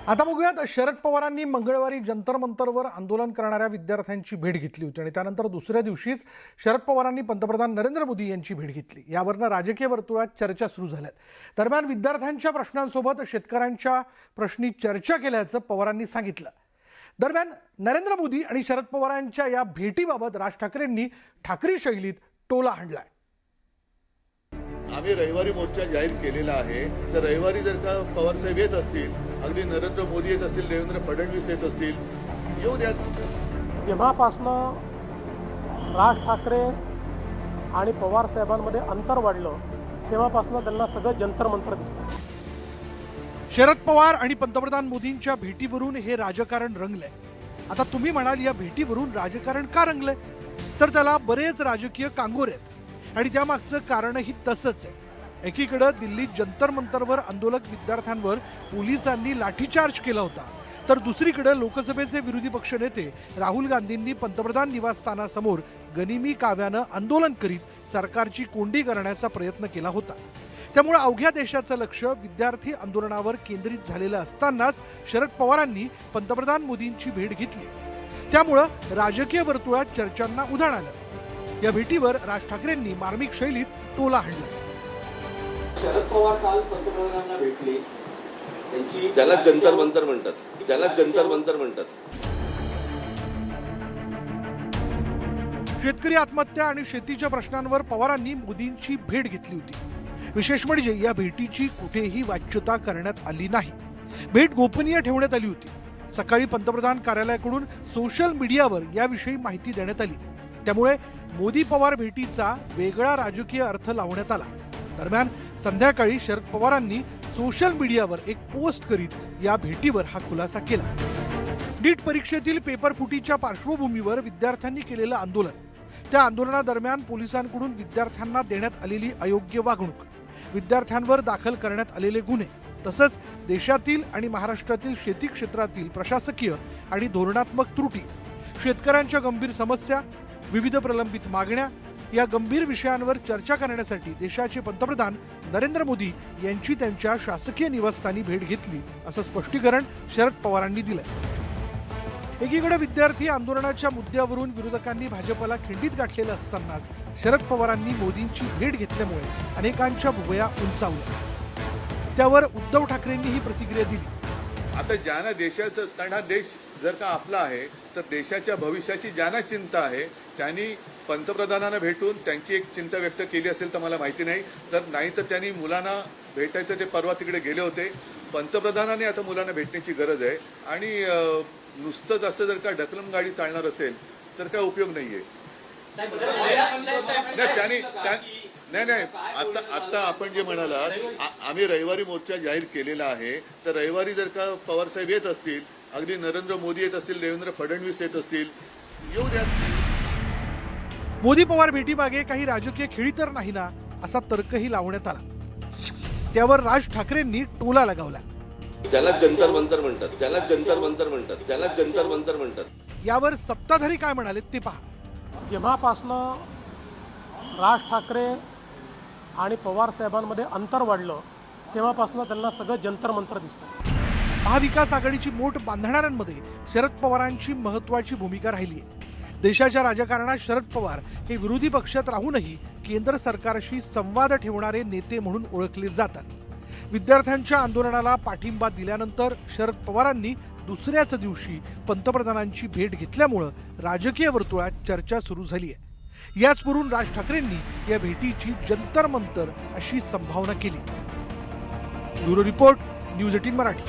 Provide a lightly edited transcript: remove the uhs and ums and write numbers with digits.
आता बघूयात, शरद पवारांनी मंगळवारी जंतर मंतरवर आंदोलन करणाऱ्या विद्यार्थ्यांची भेट घेतली होती आणि त्यानंतर दुसऱ्या दिवशीच शरद पवारांनी पंतप्रधान नरेंद्र मोदी यांची भेट घेतली। यावरनं राजकीय वर्तुळात चर्चा सुरू झाल्यात। दरम्यान विद्यार्थ्यांच्या प्रश्नांसोबत शेतकऱ्यांच्या प्रश्नी चर्चा केल्याचं पवारांनी सांगितलं। दरम्यान नरेंद्र मोदी आणि शरद पवारांच्या या भेटीबाबत राज ठाकरेंनी ठाकरी शैलीत टोला हाणलाय। आम्ही रविवारी मोर्चा जाहीर केलेला आहे, तर रविवारी जर का पवार साहेब येत असतील, अगदी नरेंद्र मोदी येत असतील, देवेंद्र फडणवीस येत असतील, येऊ द्या। जेव्हापासनं राज ठाकरे आणि पवार साहेबांमध्ये अंतर वाढलं तेव्हापासनं त्यांना सगळं जंतर मंतर दिसतं। शरद पवार आणि पंतप्रधान मोदींच्या भेटीवरून हे राजकारण रंगलंय। आता तुम्ही म्हणाल, या भेटीवरून राजकारण का रंगलंय? तर त्याला बरेच राजकीय कांगोर आहेत आणि त्यामागचं कारणही तसंच आहे। एकीकडे दिल्लीत जंतर मंतरवर आंदोलक विद्यार्थ्यांवर पोलिसांनी लाठीचार्ज केला होता, तर दुसरीकडे लोकसभेचे विरोधी पक्षनेते राहुल गांधींनी पंतप्रधान निवासस्थानासमोर गनिमी काव्यानं आंदोलन करीत सरकारची कोंडी करण्याचा प्रयत्न केला होता। त्यामुळे अवघ्या देशाचं लक्ष विद्यार्थी आंदोलनावर केंद्रित झालेलं असतानाच शरद पवारांनी पंतप्रधान मोदींची भेट घेतली। त्यामुळे राजकीय वर्तुळात चर्चांना उधाण आलं। या भेटीवर राज ठाकरेंनी मार्मिक शैलीत टोला हाणला। शरद पवार काल पंतप्रधानांना भेटले, त्यांची त्याला जंतर मंतर म्हणतात, त्याला जंतर मंतर म्हणतात। शेतकरी आत्महत्या आणि शेतीच्या प्रश्नांवर पवारांनी मोदींची भेट घेतली होती। विशेष म्हणजे या भेटीची कुठेही वाच्यता करण्यात आली नाही। भेट गोपनीय ठेवण्यात आली होती। सकाळी पंतप्रधान कार्यालयाकडून सोशल मीडियावर याविषयी माहिती देण्यात आली। त्यामुळे मोदी पवार भेटीचा वेगळा राजकीय अर्थ लावण्यात आला। दरम्यान संध्याकाळी शरद पवारांनी सोशल मीडियावर एक पोस्ट करीत या भेटीवर हा खुलासा केला। नीट परीक्षेतील पेपर फुटीच्या पार्श्वभूमीवर विद्यार्थ्यांनी केलेलं आंदोलन, त्या आंदोलनादरम्यान पोलिसांकडून विद्यार्थ्यांना देण्यात आलेली अयोग्य वागणूक, विद्यार्थ्यांवर दाखल करण्यात आलेले गुन्हे, तसंच देशातील आणि महाराष्ट्रातील शेती क्षेत्रातील प्रशासकीय आणि धोरणात्मक त्रुटी, शेतकऱ्यांच्या गंभीर समस्या, विविध प्रलंबित मागण्या या गंभीर विषयांवर चर्चा करण्यासाठी देशाचे पंतप्रधान नरेंद्र मोदी यांची त्यांच्या शासकीय निवासस्थानी भेट घेतली, असं स्पष्टीकरण शरद पवारांनी दिलंय। एकीकडे विद्यार्थी आंदोलनाच्या मुद्द्यावरून विरोधकांनी भाजपला खिंडीत गाठलेलं असतानाच शरद पवारांनी मोदींची भेट घेतल्यामुळे अनेकांच्या भुवया उंचावल्या। त्यावर उद्धव ठाकरेंनी ही प्रतिक्रिया दिली। आता ज्यांना देशाचं, कारण हा देश जर का आपला आहे, तर देशाच्या भविष्याची ज्यांना चिंता आहे त्यांनी पंतप्रधानांना भेटून त्यांची एक चिंता व्यक्त केली असेल तर मला माहिती नाही, तर त्यांनी मुलांना भेटायचं, ते परवा तिकडे गेले होते। पंतप्रधानांनी आता मुलांना भेटण्याची गरज आहे आणि नुसतंच असं जर का ढकलून गाडी चालणार असेल तर काय उपयोग नाहीये। नाही, आता आपण जे म्हणालात, आम्ही रविवारी मोर्चा जाहीर केलेला आहे, तर रविवारी जर का पवार साहेब येत असतील, अगदी नरेंद्र मोदी येत असतील, देवेंद्र फडणवीस येत असतील, येऊ द्या। मोदी पवार भेटीमागे काही राजकीय खेळी तर नाही ना, असा तर्कही लावण्यात आला। त्यावर राज ठाकरेंनी टोला लगावला। त्याला जंतर मंतर म्हणतात, त्याला जंतर मंतर म्हणतात, त्याला जंतर मंतर म्हणतात। यावर सत्ताधारी काय म्हणाले ते पहा। जेव्हापासनं राज ठाकरे आणि पवार साहेबांमध्ये अंतर वाढलं तेव्हापासनं त्यांना सगळं जंतर मंतर दिसतं। महाविकास आघाडीची मोठ बांधणाऱ्यांमध्ये शरद पवारांची महत्वाची भूमिका राहिली आहे। देशाच्या राजकारणात शरद पवार हे विरोधी पक्षात राहूनही केंद्र सरकारशी संवाद ठेवणारे नेते म्हणून ओळखले जातात। विद्यार्थ्यांच्या आंदोलनाला पाठिंबा दिल्यानंतर शरद पवारांनी दुसऱ्याच दिवशी पंतप्रधानांची भेट घेतल्यामुळे राजकीय वर्तुळात चर्चा सुरू झाली आहे। याचवरून राज ठाकरेंनी या भेटीची जंतर मंतर अशी संभावना केली। Bureau report, news 18 Marathi.